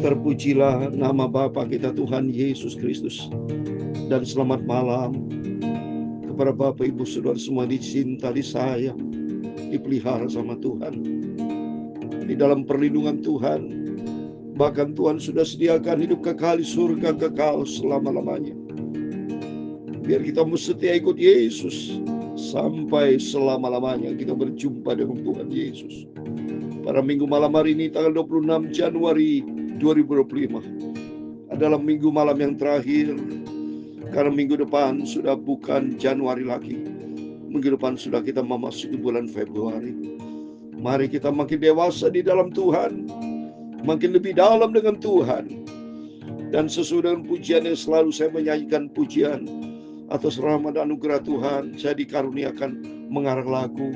Terpujilah nama Bapa kita Tuhan Yesus Kristus. Dan selamat malam kepada Bapak Ibu Saudara semua dicinta, disayang, dipelihara sama Tuhan. Di dalam perlindungan Tuhan, bahkan Tuhan sudah sediakan hidup kekal di surga kekal selama-lamanya. Biar kita setia ikut Yesus sampai selama-lamanya kita berjumpa dengan Tuhan Yesus. Pada minggu malam hari ini tanggal 26 Januari 2025 adalah minggu malam yang terakhir, karena minggu depan sudah bukan Januari lagi. Minggu depan sudah kita memasuki bulan Februari. Mari kita makin dewasa di dalam Tuhan, makin lebih dalam dengan Tuhan. Dan sesuai dengan pujian yang selalu saya menyanyikan, pujian atas rahmat dan anugerah Tuhan, saya dikaruniakan mengarang lagu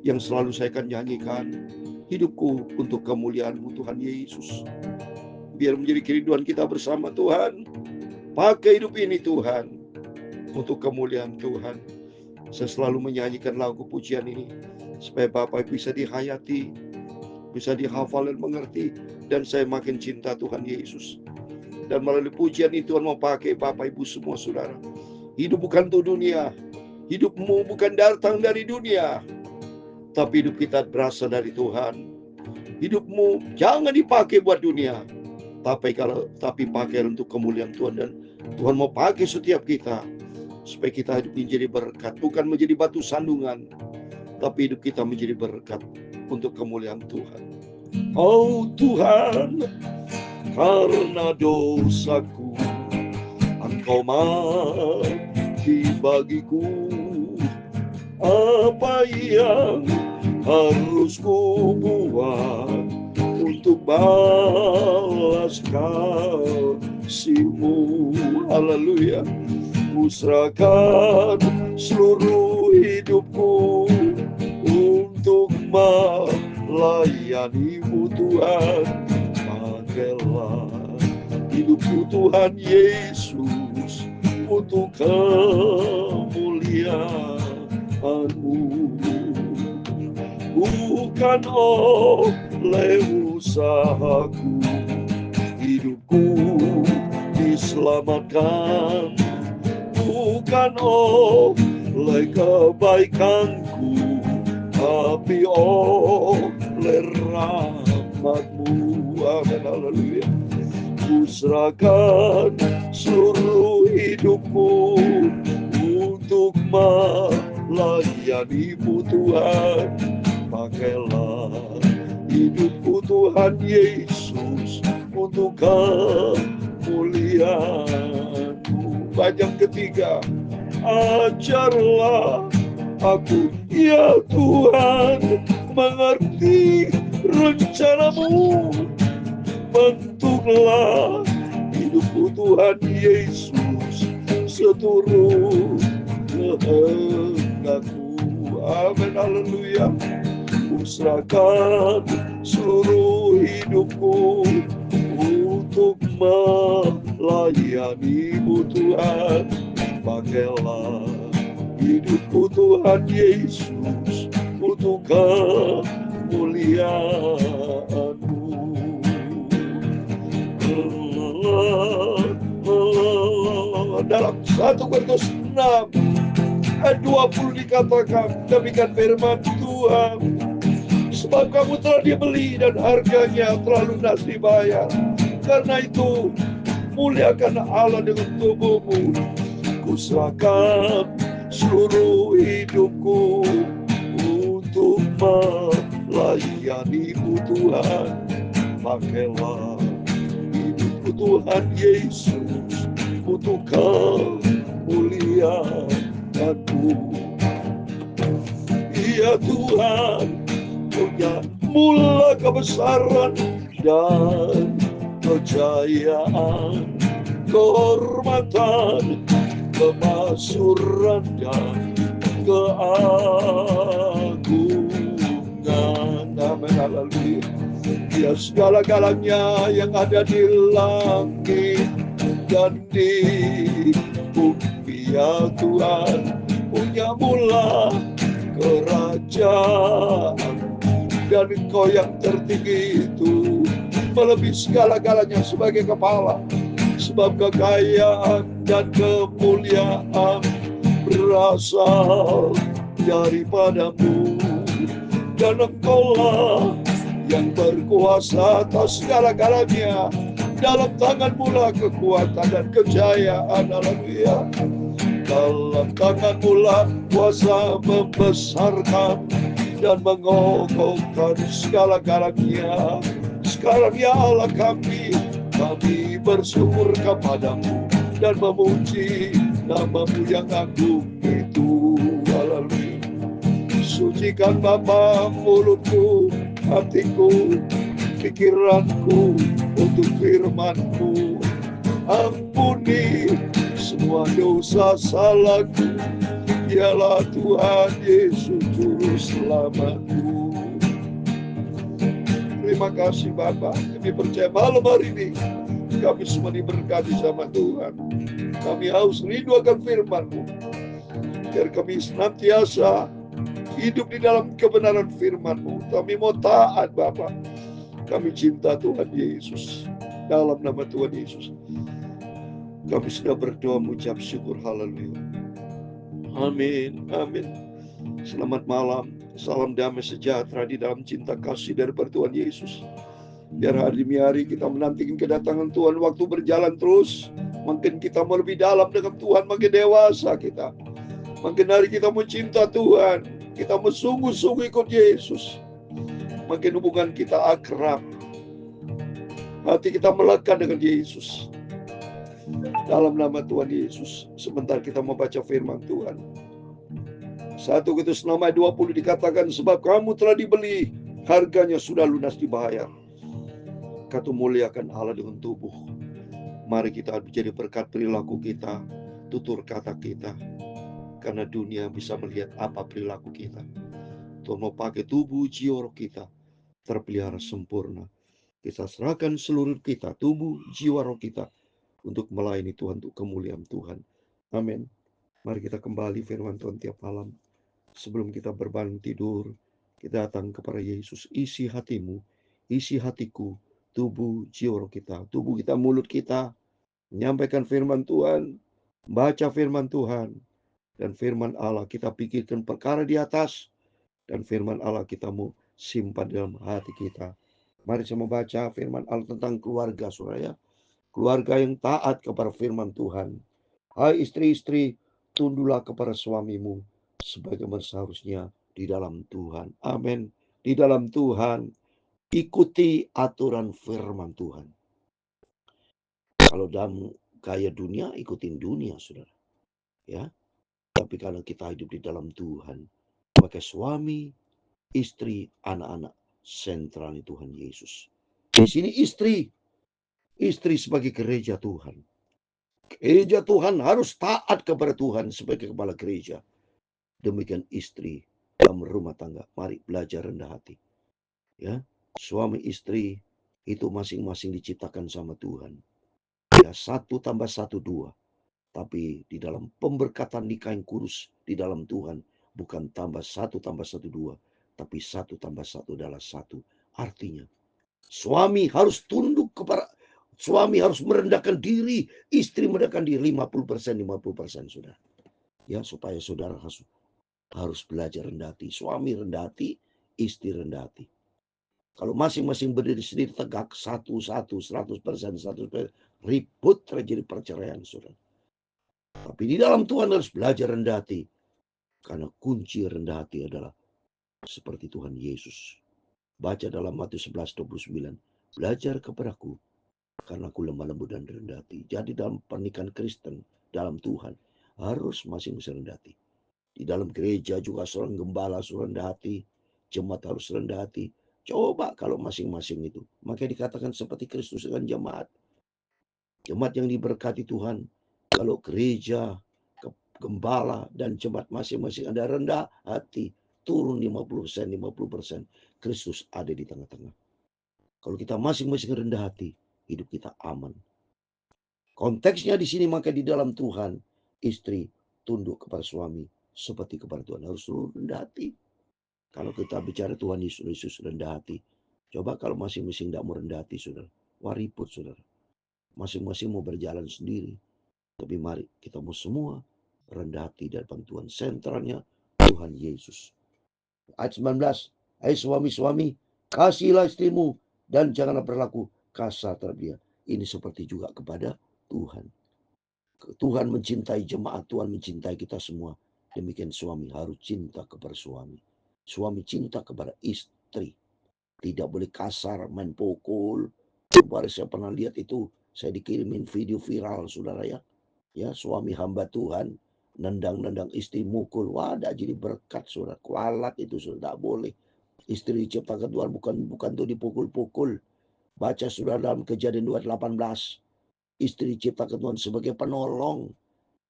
yang selalu saya akan nyanyikan. Hidupku untuk kemuliaan-Mu Tuhan Yesus. Biar menjadi kerinduan kita bersama Tuhan. Pakai hidup ini Tuhan untuk kemuliaan Tuhan. Saya selalu menyanyikan lagu pujian ini supaya Bapak bisa dihayati, bisa dihafal dan mengerti, dan saya makin cinta Tuhan Yesus. Dan melalui pujian itu Tuhan mau pakai Bapak Ibu semua saudara. Hidup bukan untuk dunia. Hidupmu bukan datang dari dunia, tapi hidup kita berasal dari Tuhan. Hidupmu jangan dipakai buat dunia, tapi pakai untuk kemuliaan Tuhan. Dan Tuhan mau pakai setiap kita supaya kita hidup menjadi berkat, bukan menjadi batu sandungan, tapi hidup kita menjadi berkat untuk kemuliaan Tuhan. Oh Tuhan, karena dosaku Engkau mati bagiku. Apa yang harus ku buat untuk balas kasih-Mu? Haleluya. Ku serahkan seluruh hidupku untuk melayani-Mu Tuhan. Pakailah hidupku Tuhan Yesus untuk kemuliaan-Mu. Bukan oleh usahaku hidupku diselamatkan, bukan oleh kebaikanku, tapi oleh rahmat-Mu. Amin, haleluya. Ku serahkan seluruh hidupku untuk melayani-Mu Tuhan. Pakailah hidupku Tuhan Yesus untuk kemuliaan-Mu. Bajang ketiga, ajarlah aku ya Tuhan mengerti rencana-Mu. Bentuklah hidupku Tuhan Yesus seturut kehendak-Mu. Amin, haleluya. Ku serahkan seluruh hidupku untuk melayani-Mu Tuhan. Pakailah hidupku Tuhan Yesus untuk kemuliaan-Mu. Dalam 1 Korintus 6 ayat 20 dikatakan, demikian firman Tuhan, sebab kamu telah dibeli dan harganya telah lunas dibayar. Karena itu muliakan Allah dengan tubuhmu. Ku serahkan seluruh hidupku untuk melayani-Mu Tuhan. Pakailah hidupku Tuhan Yesus untuk kemuliaan-Mu. Ya Tuhan, punya mula kebesaran dan kejayaan, kehormatan, kemaksuran dan keagungan. Amin, haleluya. Ya segala-galanya yang ada di langit dan di bumi, ya Tuhan, punya mula kerajaan, dan Engkau yang tertinggi itu melebihi segala-galanya sebagai kepala. Sebab kekayaan dan kemuliaan berasal daripadamu, dan Engkaulah yang berkuasa atas segala-galanya. Dalam tanganmu lah kekuatan dan kejayaan. Haleluya. Dalam tanganmu lah kuasa membesarkan dan mengokohkan segala-galanya. Sekarang ya Allah kami bersyukur kepadamu dan memuji nama-Mu yang agung itu. Haleluya. Sucikan Bapa mulutku, hatiku, pikiranku untuk firman-Mu. Ampuni semua dosa salahku. Dialah Tuhan Yesus Juru Selamatku. Terima kasih Bapa. Kami percaya malam hari ini kami semua diberkati sama Tuhan. Kami haus rindu akan firman-Mu, biar kami senantiasa hidup di dalam kebenaran firman-Mu. Kami mau taat Bapa. Kami cinta Tuhan Yesus. Dalam nama Tuhan Yesus kami sudah berdoa mengucap syukur. Haleluya. Amin. Amin. Selamat malam. Salam damai sejahtera di dalam cinta kasih dari Tuhan Yesus. Biar hari demi hari kita menantikan kedatangan Tuhan. Waktu berjalan terus, makin kita mau lebih dalam dengan Tuhan, makin dewasa kita. Makin hari kita mencinta Tuhan, kita mau sungguh-sungguh ikut Yesus. Makin hubungan kita akrab, hati kita melekat dengan Yesus. Dalam nama Tuhan Yesus, sebentar kita membaca firman Tuhan. 1 Korintus 6 ayat 20 dikatakan, sebab kamu telah dibeli, harganya sudah lunas dibayar. Kata muliakan Allah dengan tubuh. Mari kita menjadi berkat perilaku kita, tutur kata kita. Karena dunia bisa melihat apa perilaku kita. Tuhan mau pakai tubuh, jiwa, roh kita terpelihara sempurna. Kita serahkan seluruh kita, tubuh, jiwa, roh kita, untuk melayani Tuhan, untuk kemuliaan Tuhan. Amin. Mari kita kembali firman Tuhan tiap malam. Sebelum kita berbangun tidur, kita datang kepada Yesus. Isi hatimu, isi hatiku, tubuh, jiwa, roh kita, tubuh kita, mulut kita, menyampaikan firman Tuhan, baca firman Tuhan, dan firman Allah kita pikirkan perkara di atas, dan firman Allah kita mau simpan dalam hati kita. Mari saya membaca firman Allah tentang keluarga, saudara ya. Keluarga yang taat kepada firman Tuhan. Hai istri-istri, tunduklah kepada suamimu sebagaimana seharusnya di dalam Tuhan. Amin. Di dalam Tuhan, ikuti aturan firman Tuhan. Kalau dalam gaya dunia, ikutin dunia, saudara. Ya. Tapi kalau kita hidup di dalam Tuhan, maka suami, istri, anak-anak, sentral Tuhan Yesus. Di sini istri sebagai gereja Tuhan. Gereja Tuhan harus taat kepada Tuhan sebagai kepala gereja. Demikian istri dalam rumah tangga. Mari belajar rendah hati. Ya, suami istri itu masing-masing diciptakan sama Tuhan. Ya, 1 tambah 1 2. Tapi di dalam pemberkatan nikah yang kudus di dalam Tuhan, bukan tambah 1 tambah 1 2. Tapi 1 tambah 1 adalah 1. Artinya, suami harus tunduk kepada, suami harus merendahkan diri, istri merendahkan diri 50%, 50%, saudara. Ya, supaya saudara harus belajar rendah hati. Suami rendah hati, istri rendah hati. Kalau masing-masing berdiri sendiri tegak, 100%, 100%, ribut terjadi perceraian, saudara. Tapi di dalam Tuhan harus belajar rendah hati. Karena kunci rendah hati adalah seperti Tuhan Yesus. Baca dalam Matius 11:29. Belajar kepadaku, karena aku lemah lembut dan rendah hati. Jadi dalam pernikahan Kristen, dalam Tuhan, harus masing-masing rendah hati. Di dalam gereja juga seorang gembala harus rendah hati. Jemaat harus rendah hati. Coba kalau masing-masing itu. Maka dikatakan seperti Kristus dengan jemaat. Jemaat yang diberkati Tuhan. Kalau gereja, gembala, dan jemaat masing-masing ada rendah hati. Turun 50%, 50%. Kristus ada di tengah-tengah. Kalau kita masing-masing rendah hati, hidup kita aman. Konteksnya di sini maka di dalam Tuhan, istri tunduk kepada suami seperti kepada Tuhan. Harus rendah hati. Kalau kita bicara Tuhan Yesus rendah hati, Coba kalau masing-masing tidak mau rendah hati, saudara. Wah, ribut, saudara. Masing-masing mau berjalan sendiri. Tapi mari kita mau semua rendah hati dan bantuan sentralnya Tuhan Yesus. Ayat 19. Hai suami-suami, kasihilah istrimu dan janganlah berlaku kasar terhadap dia. Ini seperti juga kepada Tuhan. Tuhan mencintai jemaat, Tuhan mencintai kita semua. Demikian suami harus cinta kepada suami. Suami cinta kepada istri. Tidak boleh kasar, main pukul. Kemarin saya pernah lihat itu, saya dikirimin video viral, saudara ya. Ya, suami hamba Tuhan nendang-nendang istri, mukul. Wah, tidak jadi berkat, saudara. Kualat itu, saudara. Tidak boleh. Istri diciptakan Tuhan bukan tuh dipukul-pukul. Baca saudara dalam Kejadian 2:18. Istri diciptakan Tuhan sebagai penolong.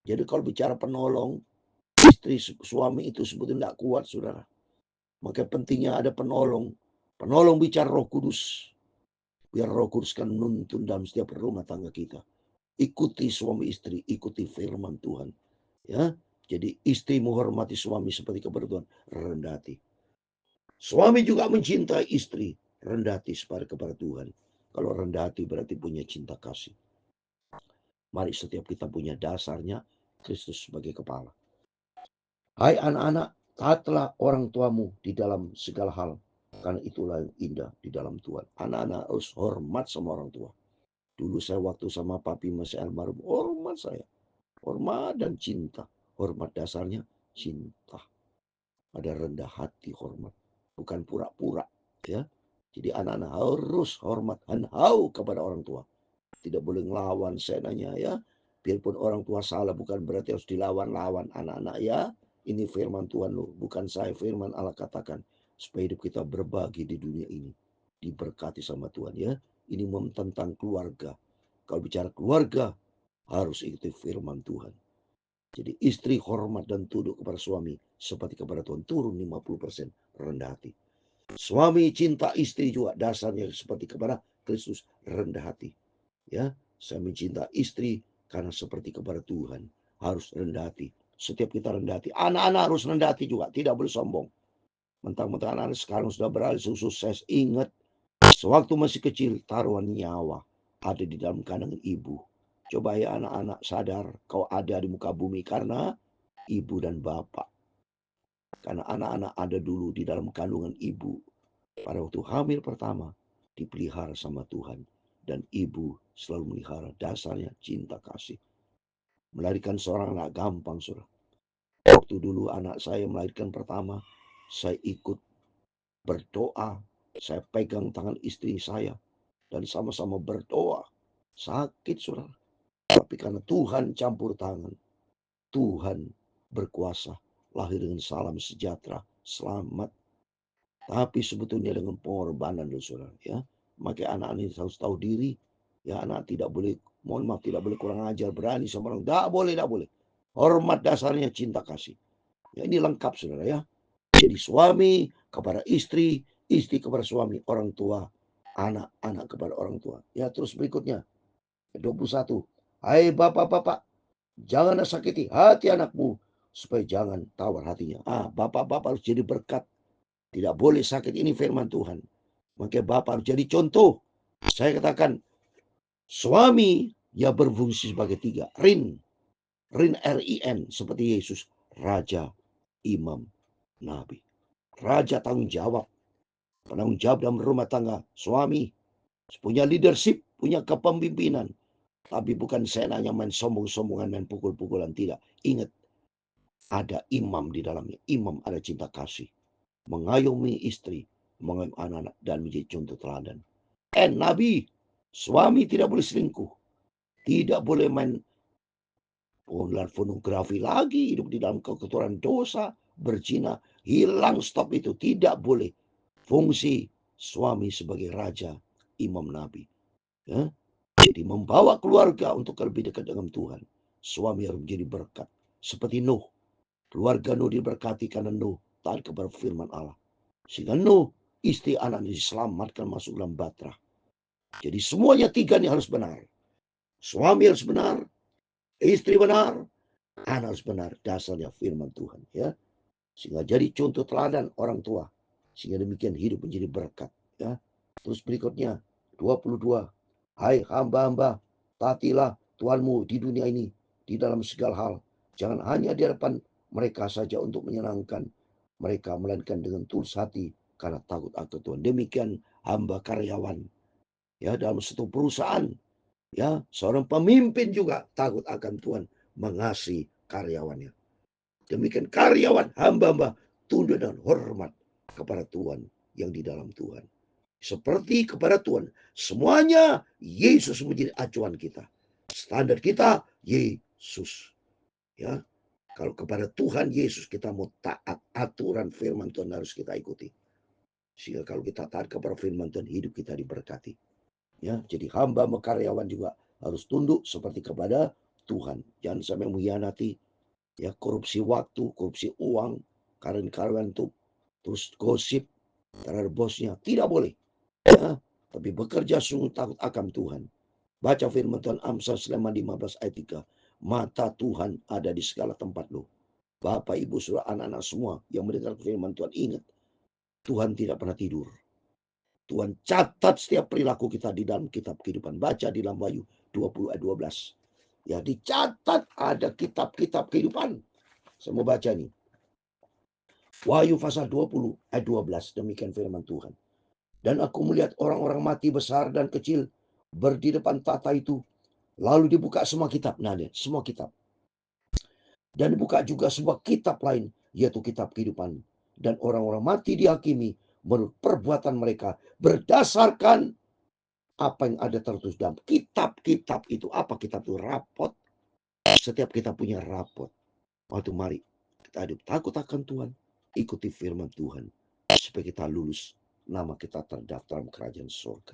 Jadi kalau bicara penolong, istri suami itu sebetulnya tidak kuat, saudara. Maka pentingnya ada penolong. Penolong bicara Roh Kudus. Biar Roh Kudus kan menuntun dalam setiap rumah tangga kita. Ikuti suami istri, ikuti firman Tuhan. Ya, jadi istri menghormati suami seperti kepada Tuhan, rendah hati. Suami juga mencintai istri, rendah hati kepada Tuhan. Kalau rendah hati berarti punya cinta kasih. Mari setiap kita punya dasarnya Kristus sebagai kepala. Hai anak-anak, taatlah orang tuamu di dalam segala hal, karena itulah yang indah di dalam Tuhan. Anak-anak harus hormat sama orang tua. Dulu saya waktu sama papi masih almarhum, hormat saya. Hormat dan cinta. Hormat dasarnya cinta. Ada rendah hati hormat. Bukan pura-pura. Ya. Jadi anak-anak harus hormat dan hau kepada orang tua. Tidak boleh ngelawan, saya nanya ya. Biarpun orang tua salah bukan berarti harus dilawan-lawan anak-anak ya. Ini firman Tuhan loh, bukan saya. Firman Allah katakan supaya hidup kita berbagi di dunia ini. Diberkati sama Tuhan ya. Ini tentang keluarga. Kalau bicara keluarga, harus ikuti firman Tuhan. Jadi istri hormat dan tunduk kepada suami seperti kepada Tuhan, turun 50%, rendah hati. Suami cinta istri juga dasarnya seperti kepada Kristus, rendah hati. Ya, saya mencinta istri karena seperti kepada Tuhan, harus rendah hati. Setiap kita rendah hati, anak-anak harus rendah hati juga, tidak boleh sombong. Mentang-mentang anak-anak sekarang sudah beralih sukses, ingat sewaktu masih kecil taruhan nyawa ada di dalam kandungan ibu. Coba ya anak-anak sadar kau ada di muka bumi karena ibu dan bapak. Karena anak-anak ada dulu di dalam kandungan ibu. Pada waktu hamil pertama dipelihara sama Tuhan. Dan ibu selalu melihara, dasarnya cinta kasih. Melahirkan seorang anak gampang, saudara. Waktu dulu anak saya melahirkan pertama, saya ikut berdoa. Saya pegang tangan istri saya. Dan sama-sama berdoa. Sakit, saudara. Tapi karena Tuhan campur tangan, Tuhan berkuasa, lahir dengan salam sejahtera, selamat. Tapi sebetulnya dengan pengorbanan, saudara. Ya, maka anak ini harus tahu diri. Ya, anak tidak boleh, mohon maaf, tidak boleh kurang ajar, berani sama orang. Tidak boleh, tidak boleh. Hormat dasarnya cinta kasih. Ya, ini lengkap, saudara ya. Jadi suami kepada istri, istri kepada suami, orang tua, anak-anak kepada orang tua. Ya, terus berikutnya 21. Hai bapak-bapak, janganlah sakiti hati anakmu supaya jangan tawar hatinya. Bapak-bapak harus jadi berkat. Tidak boleh sakit, ini firman Tuhan. Maka bapak harus jadi contoh. Saya katakan suami ya berfungsi sebagai tiga. Rin R-I-N seperti Yesus, raja, imam, nabi. Raja tanggung jawab, penanggung jawab dalam rumah tangga, suami punya leadership, punya kepemimpinan. Tapi bukan seenaknya main sombong-sombongan, main pukul-pukulan, tidak. Ingat, ada imam di dalamnya. Imam ada cinta kasih, mengayomi istri, mengayomi anak-anak, dan menjadi contoh teladan. Nabi, suami tidak boleh selingkuh, tidak boleh main pornografi lagi, hidup di dalam kekotoran dosa, berzina, hilang, stop itu, tidak boleh. Fungsi suami sebagai raja, imam, nabi. Ya? Jadi membawa keluarga untuk lebih dekat dengan Tuhan. Suami harus menjadi berkat. Seperti Nuh. Keluarga Nuh diberkati karena Nuh taat kepada firman Allah. Sehingga Nuh, istri anaknya diselamatkan masuk dalam bahtera. Jadi semuanya tiga ini harus benar. Suami harus benar, istri benar, anak harus benar. Dasarnya firman Tuhan. Ya. Sehingga jadi contoh teladan orang tua. Sehingga demikian hidup menjadi berkat. Ya. Terus berikutnya 22. Hai hamba-hamba, taatilah Tuhanmu di dunia ini, di dalam segala hal. Jangan hanya di hadapan mereka saja untuk menyenangkan mereka, melainkan dengan tulus hati karena takut akan Tuhan. Demikian hamba karyawan. Ya, dalam satu perusahaan, ya, seorang pemimpin juga takut akan Tuhan, mengasihi karyawannya. Demikian karyawan hamba-hamba tunduk dan hormat kepada Tuhan yang di dalam Tuhan. Seperti kepada Tuhan. Semuanya Yesus menjadi acuan kita. Standar kita Yesus. Ya, kalau kepada Tuhan Yesus kita mau taat, aturan firman Tuhan harus kita ikuti. Sehingga kalau kita taat kepada firman Tuhan, hidup kita diberkati. Ya, jadi hamba karyawan juga harus tunduk seperti kepada Tuhan. Jangan sampai mengkhianati, ya, korupsi waktu, korupsi uang, karyawan itu terus gosip terhadap bosnya. Tidak boleh. Ya, tapi bekerja sungguh takut akan Tuhan. Baca firman Tuhan Amsal 15 ayat 3. Mata Tuhan ada di segala tempat loh. Bapak, Ibu, Saudara, anak-anak semua yang mendengar firman Tuhan, ingat, Tuhan tidak pernah tidur. Tuhan catat setiap perilaku kita di dalam kitab kehidupan. Baca di dalam Wahyu 20 ayat 12. Ya, dicatat ada kitab-kitab kehidupan. Saya mau baca nih. Wahyu pasal 20 ayat 12. Demikian firman Tuhan. Dan aku melihat orang-orang mati besar dan kecil berdiri depan tata itu. Lalu dibuka semua kitab. Nah, semua kitab. Dan dibuka juga sebuah kitab lain, yaitu kitab kehidupan. Dan orang-orang mati dihakimi menurut perbuatan mereka berdasarkan apa yang ada tertulis dalam kitab-kitab itu. Apa kitab itu? Rapot. Setiap kita punya rapot. Waktu mari kita hidup takut akan Tuhan, ikuti firman Tuhan, supaya kita lulus, nama kita terdaftar dalam kerajaan surga.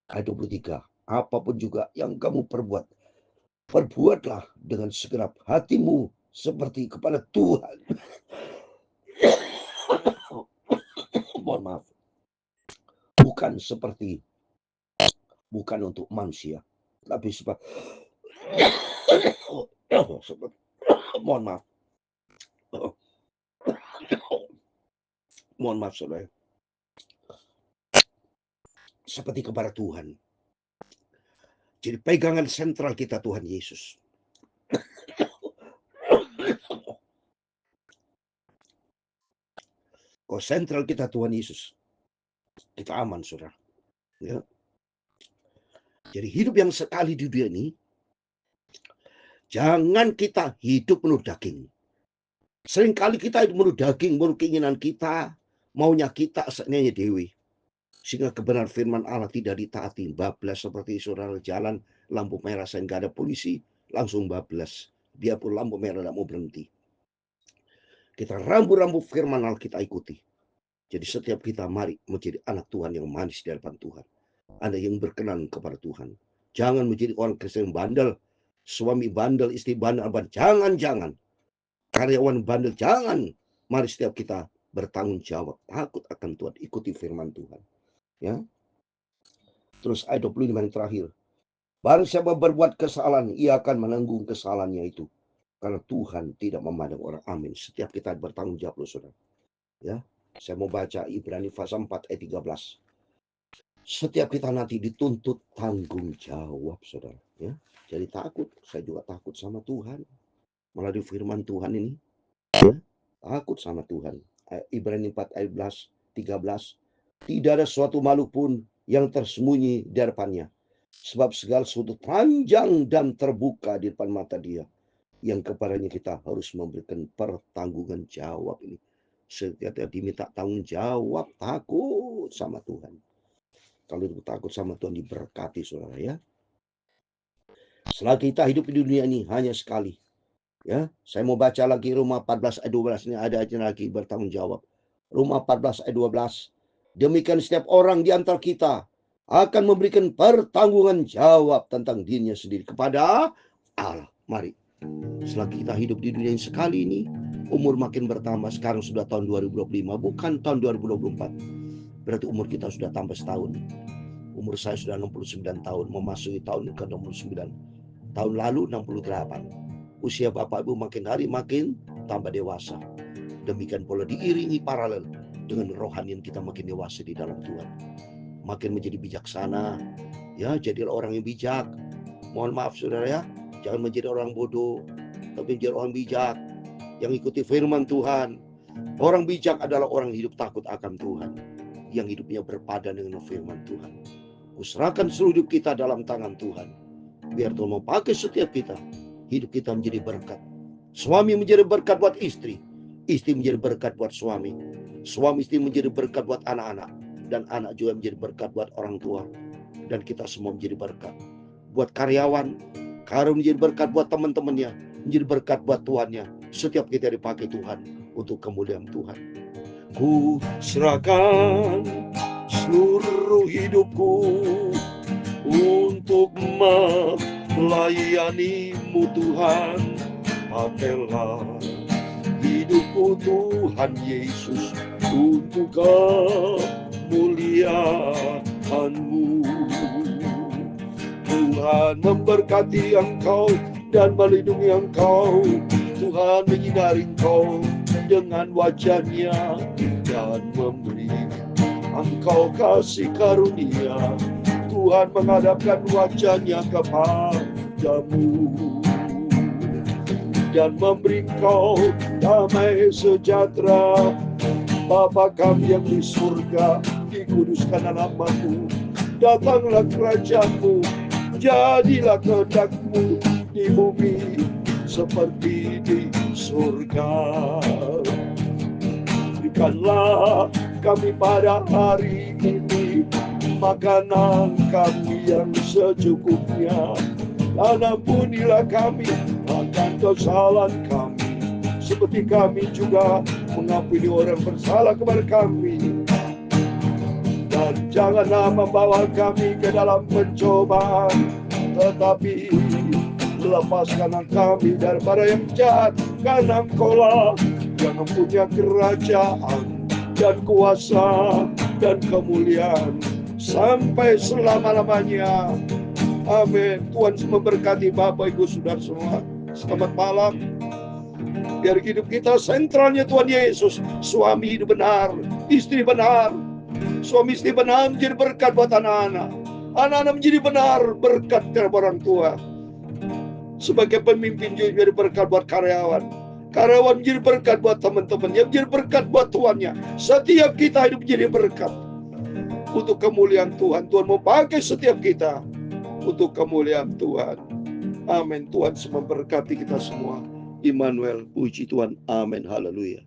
Ayat 23. Apapun juga yang kamu perbuat, perbuatlah dengan segenap hatimu seperti kepada Tuhan. Mohon maaf. Bukan untuk manusia, tapi seperti mohon maaf. Mohon maaf, saudara. Seperti kepada Tuhan. Jadi pegangan sentral kita Tuhan Yesus. Kalau sentral kita Tuhan Yesus, kita aman, saudara. Ya. Jadi hidup yang sekali di dunia ini, jangan kita hidup menurut daging. Seringkali kita hidup menurut daging, menurut keinginan kita, maunya kita, aslinya dewi. Sehingga kebenaran firman Allah tidak ditaati. Bablas seperti saudara jalan, lampu merah sehingga ada polisi, langsung bablas. Biarpun lampu merah tidak mau berhenti. Kita rambu-rambu firman Allah kita ikuti. Jadi setiap kita mari menjadi anak Tuhan yang manis di hadapan Tuhan. Ada yang berkenan kepada Tuhan. Jangan menjadi orang Kristen bandel. Suami bandel, istri bandel. Jangan. Karyawan bandel, jangan. Mari setiap kita bertanggung jawab. Takut akan Tuhan. Ikuti firman Tuhan. Ya. Terus ayat 25 yang terakhir. Barang siapa berbuat kesalahan, ia akan menanggung kesalahannya itu. Karena Tuhan tidak memandang orang. Amin. Setiap kita bertanggung jawab, saudara. Ya. Saya mau baca Ibrani pasal 4 ayat 13. Setiap kita nanti dituntut tanggung jawab, saudara. Ya. Jadi takut. Saya juga takut sama Tuhan. Melalui firman Tuhan ini. Ya. Takut sama Tuhan. Ibrani 4 ayat 13. Tidak ada suatu makhluk pun yang tersembunyi di hadapannya. Sebab segala sesuatu panjang dan terbuka di depan mata dia. Yang kepadanya kita harus memberikan pertanggungan jawab ini. Setiap diminta tanggung jawab, takut sama Tuhan. Kalau takut sama Tuhan diberkati, saudara, ya. Selagi kita hidup di dunia ini hanya sekali. Ya, saya mau baca lagi Roma 14 ayat 12 ini ada aja lagi bertanggung jawab. Roma 14 ayat 12. Demikian setiap orang di antara kita akan memberikan pertanggungan jawab tentang dirinya sendiri kepada Allah. Mari. Selagi kita hidup di dunia ini sekali ini, umur makin bertambah. Sekarang sudah tahun 2025, bukan tahun 2024. Berarti umur kita sudah tambah setahun. Umur saya sudah 69 tahun, memasuki tahun ke-69. Tahun lalu 68. Usia Bapak Ibu makin hari makin tambah dewasa. Demikian pula diiringi paralel. Dengan rohanian kita makin dewasa di dalam Tuhan, makin menjadi bijaksana. Ya, jadilah orang yang bijak. Mohon maaf saudara ya, jangan menjadi orang bodoh, tapi menjadi orang bijak yang ikuti firman Tuhan. Orang bijak adalah orang yang hidup takut akan Tuhan, yang hidupnya berpadan dengan firman Tuhan. Kuserahkan seluruh hidup kita dalam tangan Tuhan. Biar Tuhan mau pakai setiap kita, hidup kita menjadi berkat. Suami menjadi berkat buat istri, istri menjadi berkat buat suami, suami istri menjadi berkat buat anak-anak, dan anak juga menjadi berkat buat orang tua. Dan kita semua menjadi berkat buat karyawan, karyawan menjadi berkat buat teman-temannya, menjadi berkat buat tuannya. Setiap kita dipakai Tuhan untuk kemuliaan Tuhan. Ku serahkan seluruh hidupku untuk melayani-Mu Tuhan. Pakailah hidupku Tuhan Yesus untuk kemuliaan-Mu. Tuhan memberkati engkau dan melindungi engkau. Tuhan menyinari engkau dengan wajah-Nya dan memberi engkau kasih karunia. Tuhan menghadapkan wajah-Nya kepadamu dan memberi engkau damai sejahtera. Bapa kami yang di surga, dikuduskanlah nama-Mu. Datanglah kerajaan-Mu, jadilah kehendak-Mu di bumi seperti di surga. Berikanlah kami pada hari ini makanan kami yang secukupnya, dan ampunilah kami akan kesalahan kami, seperti kami juga mengampuni orang bersalah kepada kami. Dan janganlah membawa kami ke dalam pencobaan, tetapi lepaskanlah kami daripada yang jahat, karena Engkau-lah yang mempunyai kerajaan dan kuasa dan kemuliaan sampai selama-lamanya. Amin. Tuhan memberkati Bapak Ibu Saudara semua. Selamat malam. Biar hidup kita sentralnya Tuhan Yesus. Suami hidup benar, istri benar. Suami istri benar menjadi berkat buat anak-anak. Anak-anak menjadi benar berkat kepada orang tua. Sebagai pemimpin juga menjadi berkat buat karyawan. Karyawan menjadi berkat buat teman-temannya, menjadi berkat buat tuannya. Setiap kita hidup menjadi berkat untuk kemuliaan Tuhan. Tuhan mau pakai setiap kita untuk kemuliaan Tuhan. Amin. Tuhan memberkati kita semua. Immanuel, puji Tuhan. Amin. Haleluya.